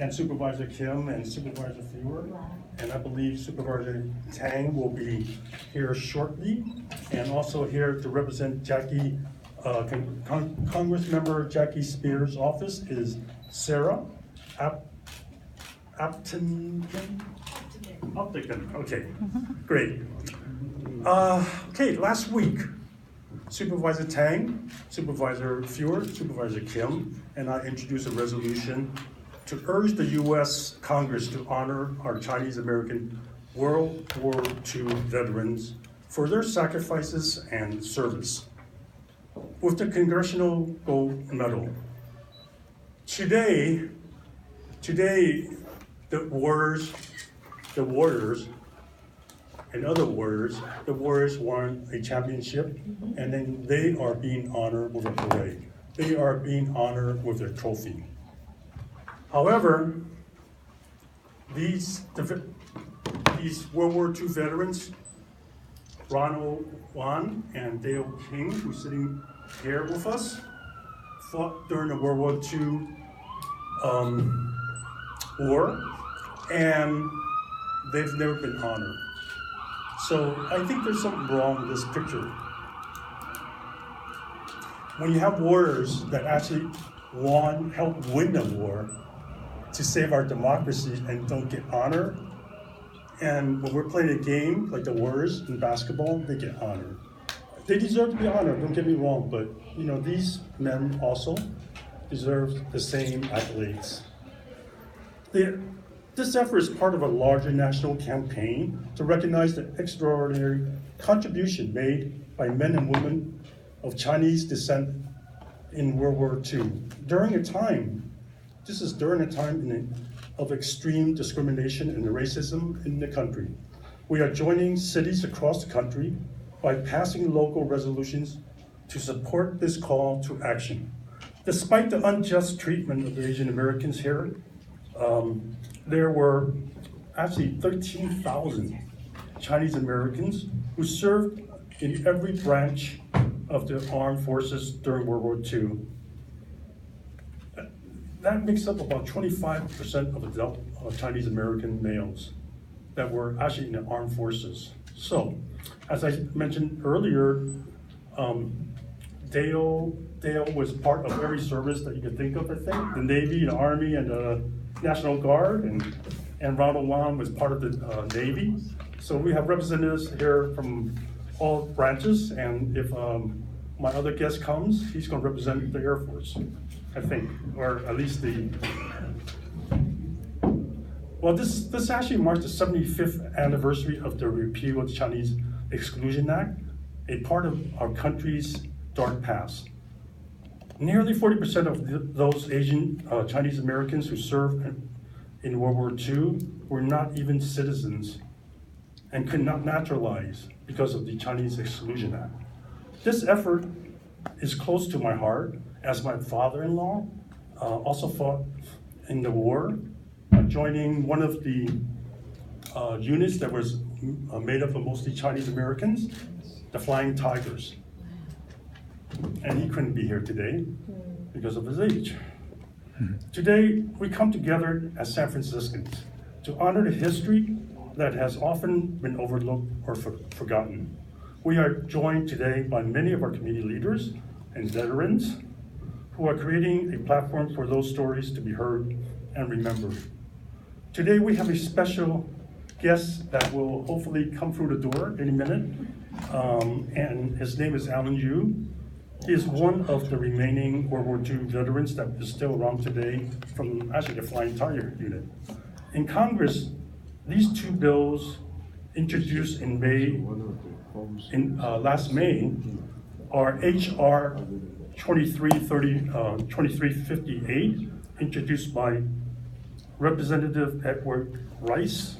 and Supervisor Kim and Supervisor Fewer. And I believe Supervisor Tang will be here shortly. And also here to represent Jackie, Congressmember Jackie Spears' office is Sarah Upton, okay, great. Okay, last week, Supervisor Tang, Supervisor Fewer, Supervisor Kim, and I introduced a resolution to urge the U.S. Congress to honor our Chinese American World War II veterans for their sacrifices and service with the Congressional Gold Medal. Today, the Warriors, in other words, the Warriors won a championship, and then they are being honored with a parade. They are being honored with a trophy. However, these World War II veterans, Ronald Wan and Dale King, who's sitting here with us, fought during the World War II war, and they've never been honored. So I think there's something wrong with this picture. When you have warriors that actually help win the war to save our democracy and don't get honored, and when we're playing a game like the Warriors in basketball, they get honored. They deserve to be honored, don't get me wrong, but these men also deserve the same accolades. This effort is part of a larger national campaign to recognize the extraordinary contribution made by men and women of Chinese descent in World War II. During a time of extreme discrimination and racism in the country. We are joining cities across the country by passing local resolutions to support this call to action. Despite the unjust treatment of Asian Americans here, there were actually 13,000 Chinese Americans who served in every branch of the armed forces during World War II. That makes up about 25% of adult Chinese American males that were actually in the armed forces. So, as I mentioned earlier, Dale was part of every service that you could think of, I think. The Navy, the Army, and the National Guard, and Ronald Wan was part of the Navy. So we have representatives here from all branches, and if my other guest comes, he's going to represent the Air Force, I think, or at least well, this actually marks the 75th anniversary of the repeal of the Chinese Exclusion Act, a part of our country's dark past. Nearly 40% of those Asian Chinese Americans who served in World War II were not even citizens and could not naturalize because of the Chinese Exclusion Act. This effort is close to my heart, as my father-in-law also fought in the war, joining one of the units that was made up of mostly Chinese Americans, the Flying Tigers. And he couldn't be here today because of his age. Today, we come together as San Franciscans to honor the history that has often been overlooked or forgotten. We are joined today by many of our community leaders and veterans who are creating a platform for those stories to be heard and remembered. Today, we have a special guest that will hopefully come through the door any minute, and his name is Alan Yu. He is one of the remaining World War II veterans that is still around today from actually the Flying Tiger unit. In Congress, these two bills introduced in last May are H.R. 2358, introduced by Representative Edward Royce,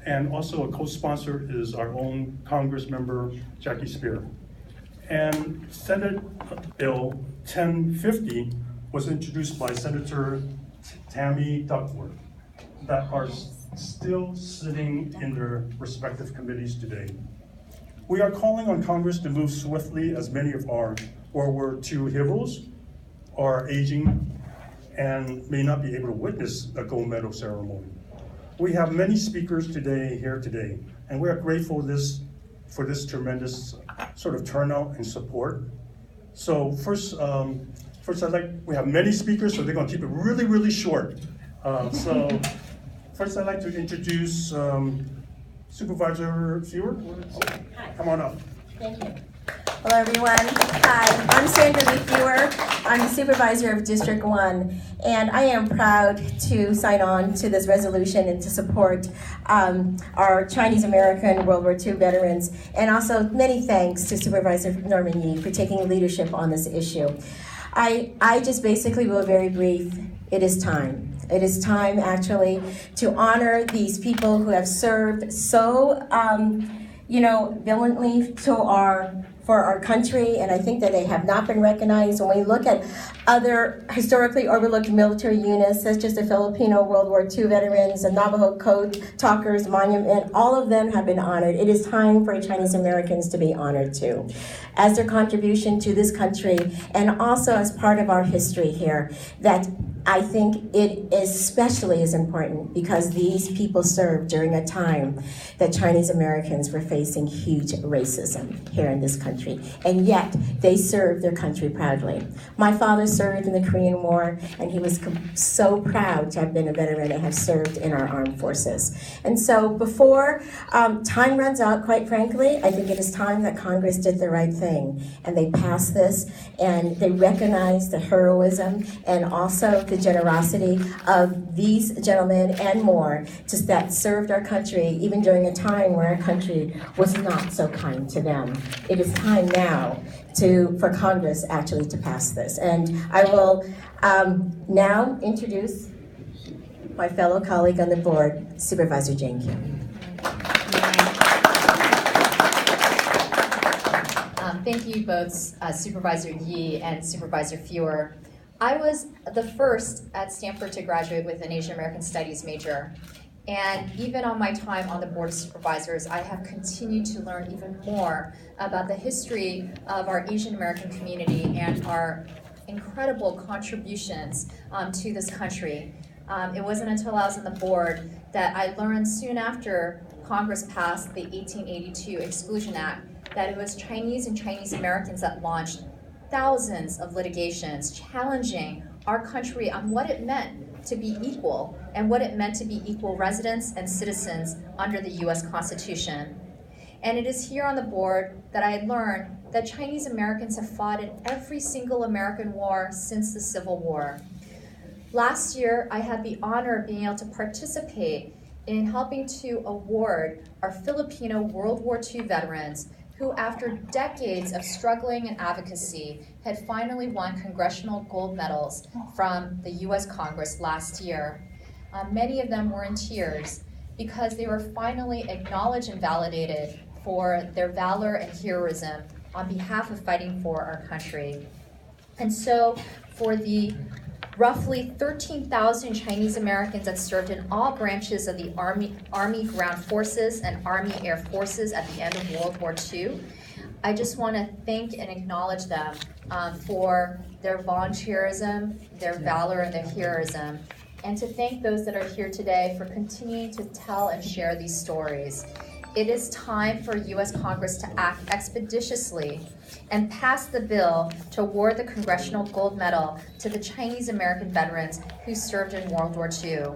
and also a co-sponsor is our own Congress member, Jackie Spear. And Senate Bill 1050 was introduced by Senator Tammy Duckworth, that are still sitting in their respective committees today. We are calling on Congress to move swiftly, as many of our World War II heroes are aging and may not be able to witness a gold medal ceremony. We have many speakers here today, and we are grateful for this tremendous sort of turnout and support. So first, we have many speakers, so they're going to keep it really, really short. So first, I'd like to introduce Supervisor Fewer. Come on up. Thank you. Hello, everyone. Hi, I'm Sandra Lee Fewer. I'm the supervisor of District 1, and I am proud to sign on to this resolution and to support our Chinese American World War II veterans. And also, many thanks to Supervisor Norman Yee for taking leadership on this issue. I just basically will be very brief. It is time. It is time, actually, to honor these people who have served so, valiantly for our country, and I think that they have not been recognized. When we look at other historically overlooked military units, such as the Filipino World War II veterans, the Navajo Code Talkers Monument, all of them have been honored. It is time for Chinese Americans to be honored too, as their contribution to this country, and also as part of our history here, that I think it especially is important because these people served during a time that Chinese Americans were facing huge racism here in this country, and yet they served their country proudly. My father served in the Korean War, and he was so proud to have been a veteran and have served in our armed forces. And so before time runs out, quite frankly, I think it is time that Congress did the right thing, and they passed this, and they recognized the heroism and also the generosity of these gentlemen and more that served our country even during a time where our country was not so kind to them. It is time now for Congress actually to pass this. And I will now introduce my fellow colleague on the board, Supervisor Jane Kim. Thank you both, Supervisor Yee and Supervisor Fewer. I was the first at Stanford to graduate with an Asian American Studies major. And even on my time on the Board of Supervisors, I have continued to learn even more about the history of our Asian American community and our incredible contributions to this country. It wasn't until I was on the board that I learned soon after Congress passed the 1882 Exclusion Act that it was Chinese and Chinese Americans that launched thousands of litigations challenging our country on what it meant to be equal and what it meant to be equal residents and citizens under the US Constitution. And it is here on the board that I learned that Chinese Americans have fought in every single American war since the Civil War. Last year, I had the honor of being able to participate in helping to award our Filipino World War II veterans who, after decades of struggling and advocacy, had finally won congressional gold medals from the US Congress last year. Many of them were in tears because they were finally acknowledged and validated for their valor and heroism on behalf of fighting for our country. And so, for the roughly 13,000 Chinese Americans that served in all branches of the Army Ground Forces and Army Air Forces at the end of World War II, I just want to thank and acknowledge them for their volunteerism, their valor, and their heroism, and to thank those that are here today for continuing to tell and share these stories. It is time for U.S. Congress to act expeditiously and pass the bill to award the Congressional Gold Medal to the Chinese American veterans who served in World War II.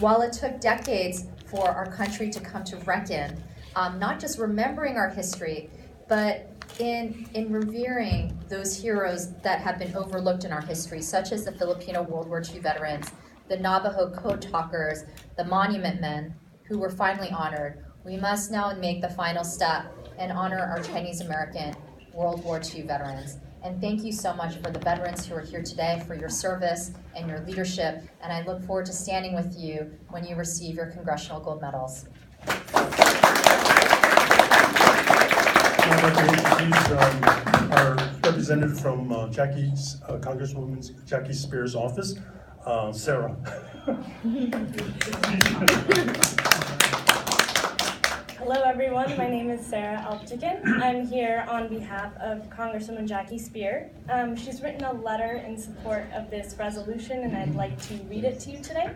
While it took decades for our country to come to reckon, not just remembering our history, but in revering those heroes that have been overlooked in our history, such as the Filipino World War II veterans, the Navajo Code Talkers, the Monument Men, who were finally honored. We must now make the final step and honor our Chinese American World War II veterans. And thank you so much for the veterans who are here today for your service and your leadership. And I look forward to standing with you when you receive your congressional gold medals. I'd like to introduce our representative from Congresswoman Jackie Spears' office, Sarah. Hello everyone, my name is Sarah Alptikin. I'm here on behalf of Congresswoman Jackie Speer. She's written a letter in support of this resolution and I'd like to read it to you today.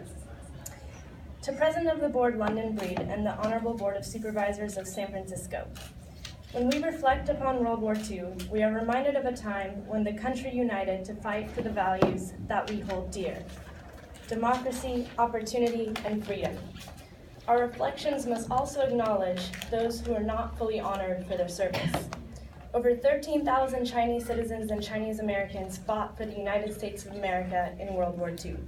To President of the Board London Breed and the Honorable Board of Supervisors of San Francisco. When we reflect upon World War II, we are reminded of a time when the country united to fight for the values that we hold dear: democracy, opportunity, and freedom. Our reflections must also acknowledge those who are not fully honored for their service. Over 13,000 Chinese citizens and Chinese Americans fought for the United States of America in World War II.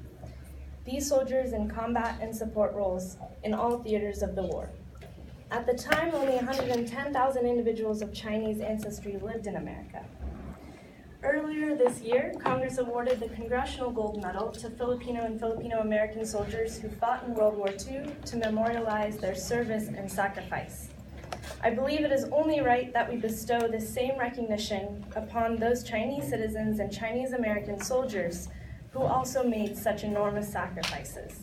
These soldiers in combat and support roles in all theaters of the war. At the time, only 110,000 individuals of Chinese ancestry lived in America. Earlier this year, Congress awarded the Congressional Gold Medal to Filipino and Filipino-American soldiers who fought in World War II to memorialize their service and sacrifice. I believe it is only right that we bestow the same recognition upon those Chinese citizens and Chinese American soldiers who also made such enormous sacrifices.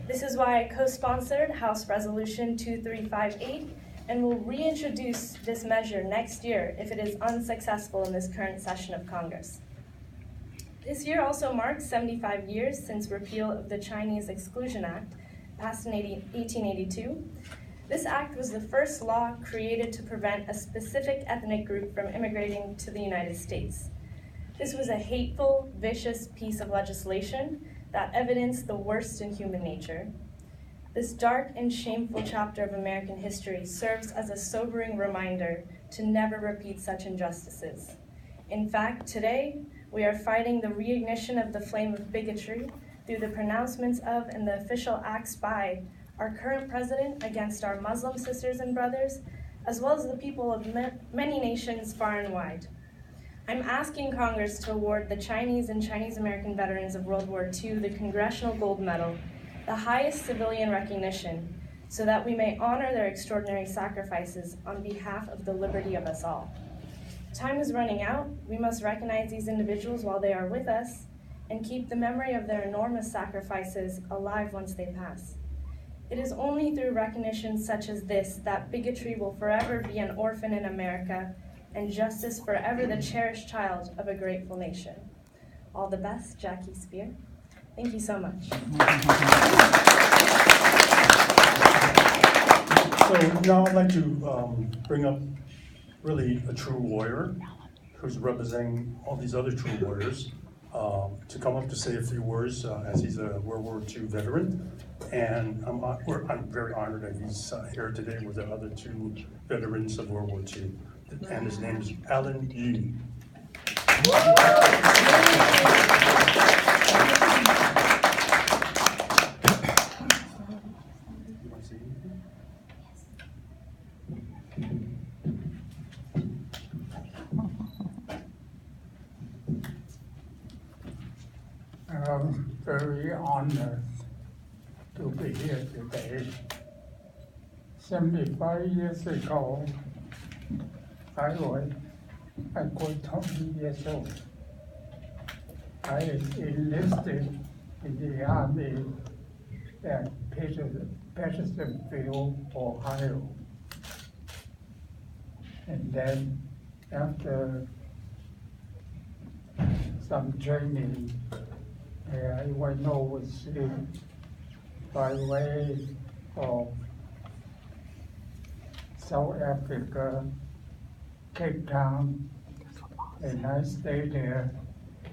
This is why I co-sponsored House Resolution 2358 and will reintroduce this measure next year if it is unsuccessful in this current session of Congress. This year also marks 75 years since repeal of the Chinese Exclusion Act, passed in 1882. This act was the first law created to prevent a specific ethnic group from immigrating to the United States. This was a hateful, vicious piece of legislation that evidenced the worst in human nature. This dark and shameful chapter of American history serves as a sobering reminder to never repeat such injustices. In fact, today, we are fighting the reignition of the flame of bigotry through the pronouncements of and the official acts by our current president against our Muslim sisters and brothers, as well as the people of many nations far and wide. I'm asking Congress to award the Chinese and Chinese American veterans of World War II the Congressional Gold Medal, the highest civilian recognition, so that we may honor their extraordinary sacrifices on behalf of the liberty of us all. Time is running out. We must recognize these individuals while they are with us and keep the memory of their enormous sacrifices alive once they pass. It is only through recognition such as this that bigotry will forever be an orphan in America and justice forever the cherished child of a grateful nation. All the best, Jackie Speer. Thank you so much. So now I'd like to bring up really a true warrior who's representing all these other true warriors to come up to say a few words as he's a World War II veteran. And I'm very honored that he's here today with the other two veterans of World War II. And his name is Alan Yu. I'm very honored to be here today. 75 years ago, I was 20 years old. I enlisted in the Army at Pattersonville, Ohio. And then after some training, I went overseas by way of South Africa, Cape Town, and I stayed there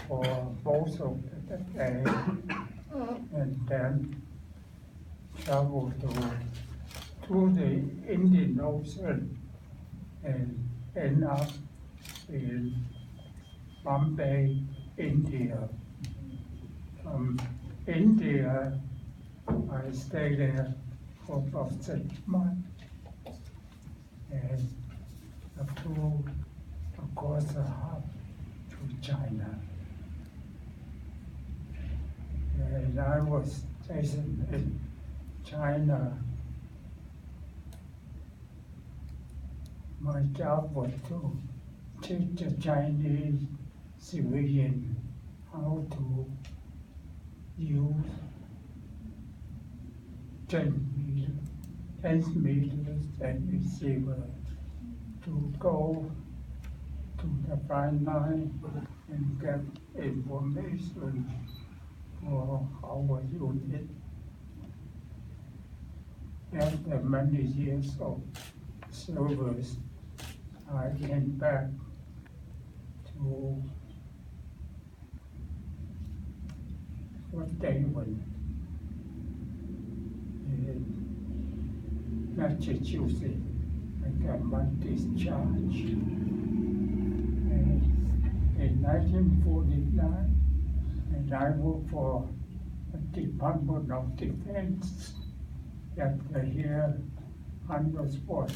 for most of the day, and then traveled through the Indian Ocean and end up in Bombay, India. From India, I stayed there for about 6 months, and flew across the hub to China. And I was stationed in China. My job was to teach the Chinese civilian how to use 10 transmitters and receivers to go to the front line and get information for our unit. After many years of service, I came back to Fort David in Massachusetts. I got my discharge. And in 1949, and I worked for the Department of Defense at the here Huntersport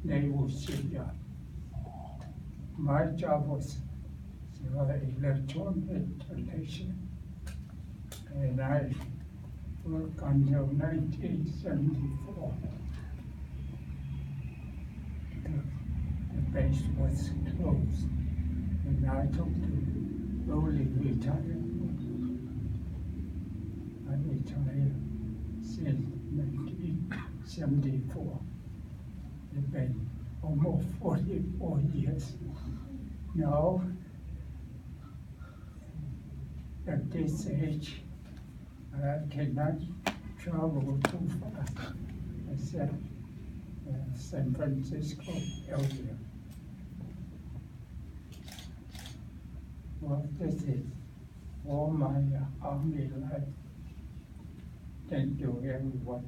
Naval Shipyard. My job was electronic installation, and I worked until 1974. The base was closed, and I took the early retirement. I retired since 1974. It's been almost 44 years. Now, at this age, I cannot travel too fast, except San Francisco area. Well, this is all my Army life. Thank you, everyone.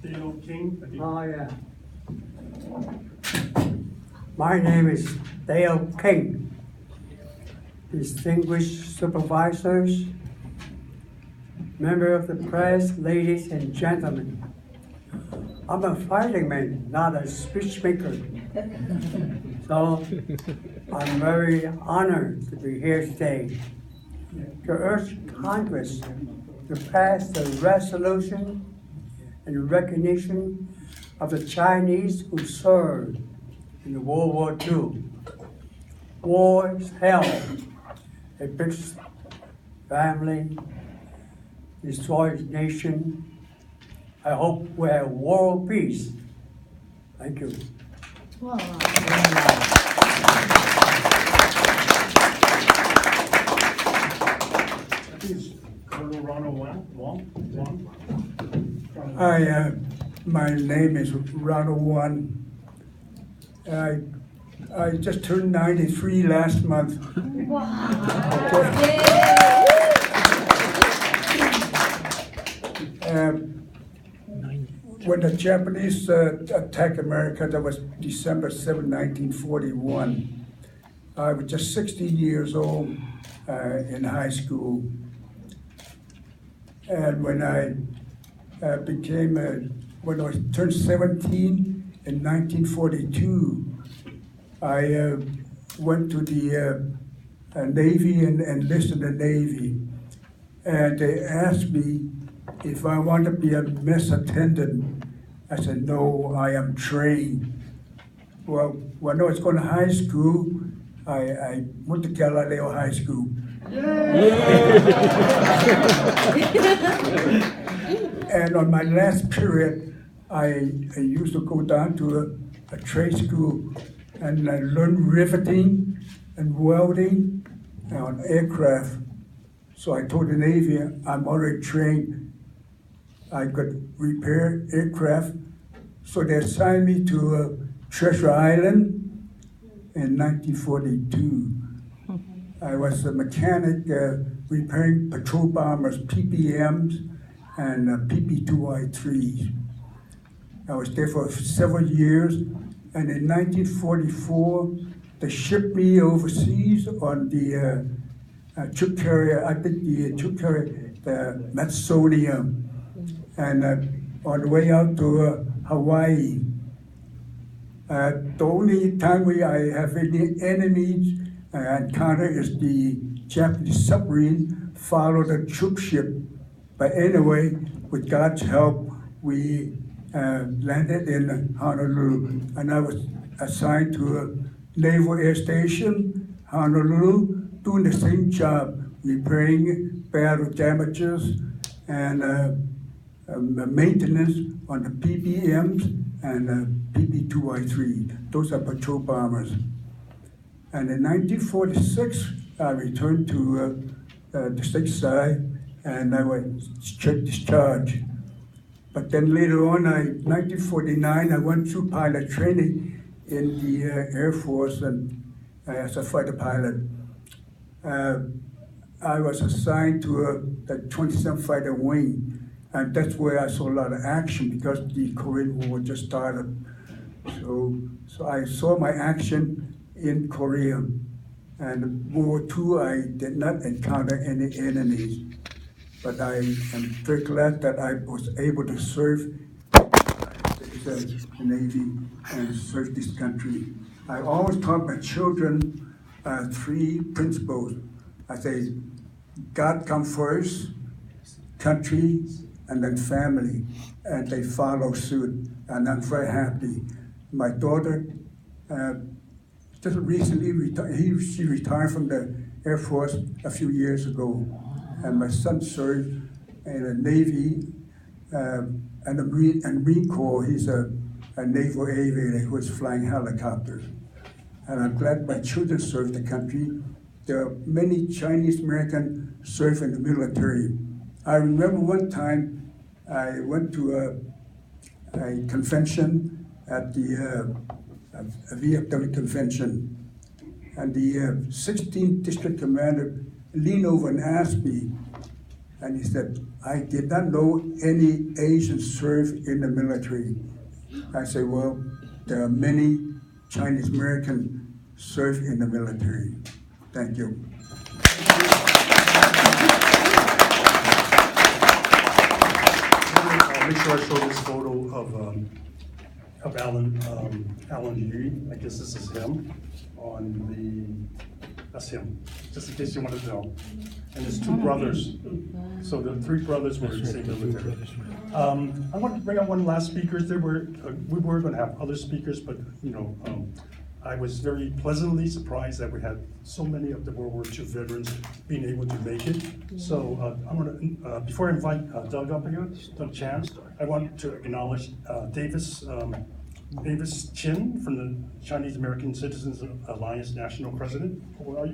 Theo King. Oh, yeah. My name is Dale King. Distinguished supervisors, member of the press, ladies and gentlemen. I'm a fighting man, not a speech maker. So I'm very honored to be here today to urge Congress to pass the resolution in recognition of the Chinese who served in World War II. War is hell. It breaks family, destroys nation. I hope we have world peace. Thank you. I think it's Colonel Ronald Wong. Hi, my name is Ronald Wong. I just turned 93 last month. When the Japanese attacked America, that was December 7, 1941. I was just 16 years old in high school. And when I when I turned 17 in 1942, I went to the Navy and enlisted in the Navy. And they asked me if I want to be a mess attendant. I said, no, I am trained. Well, when I was going to high school, I went to Galileo High School. And on my last period, I used to go down to a trade school and I learned riveting and welding on aircraft. So I told the Navy, I'm already trained. I could repair aircraft. So they assigned me to Treasure Island in 1942. I was a mechanic repairing patrol bombers, PPMs, and PP2I3s. I was there for several years, and in 1944, they shipped me overseas on the troop carrier, I think the troop carrier, the Smithsonian, and on the way out to Hawaii. The only time I have any enemies encounter is the Japanese submarine followed a troop ship. But anyway, with God's help, we landed in Honolulu, and I was assigned to a Naval Air Station, Honolulu, doing the same job, repairing battle damages and maintenance on the PBMs and PB-2Y3. Those are patrol bombers. And in 1946, I returned to the stateside, and I was discharged. But then later on, 1949, I went through pilot training in the Air Force and as a fighter pilot. I was assigned to the 27th Fighter Wing, and that's where I saw a lot of action because the Korean War just started. So I saw my action in Korea. And World War II, I did not encounter any enemies. But I am very glad that I was able to serve the Navy and serve this country. I always taught my children 3 principles. I say, God comes first, country, and then family, and they follow suit, and I'm very happy. My daughter just recently she retired from the Air Force a few years ago, and my son served in the Navy and the Marine Corps. He's a naval aviator who was flying helicopters. And I'm glad my children serve the country. There are many Chinese American serve in the military. I remember one time I went to a convention at the VFW convention, and the 16th district commander leaned over and asked me, and he said, I did not know any Asians serve in the military. I said, well, there are many Chinese American serve in the military. Thank you. I'll make sure I show this photo of Alan Yu. I guess this is him that's him, just in case you wanted to know. And his 2 brothers. So the 3 brothers were in the same military. I want to bring up one last speaker. We were going to have other speakers, but I was very pleasantly surprised that we had so many of the World War II veterans being able to make it. So I'm going to, before I invite Doug up here, Doug Chan, I want to acknowledge Davis Chin from the Chinese American Citizens Alliance National President. Where are you?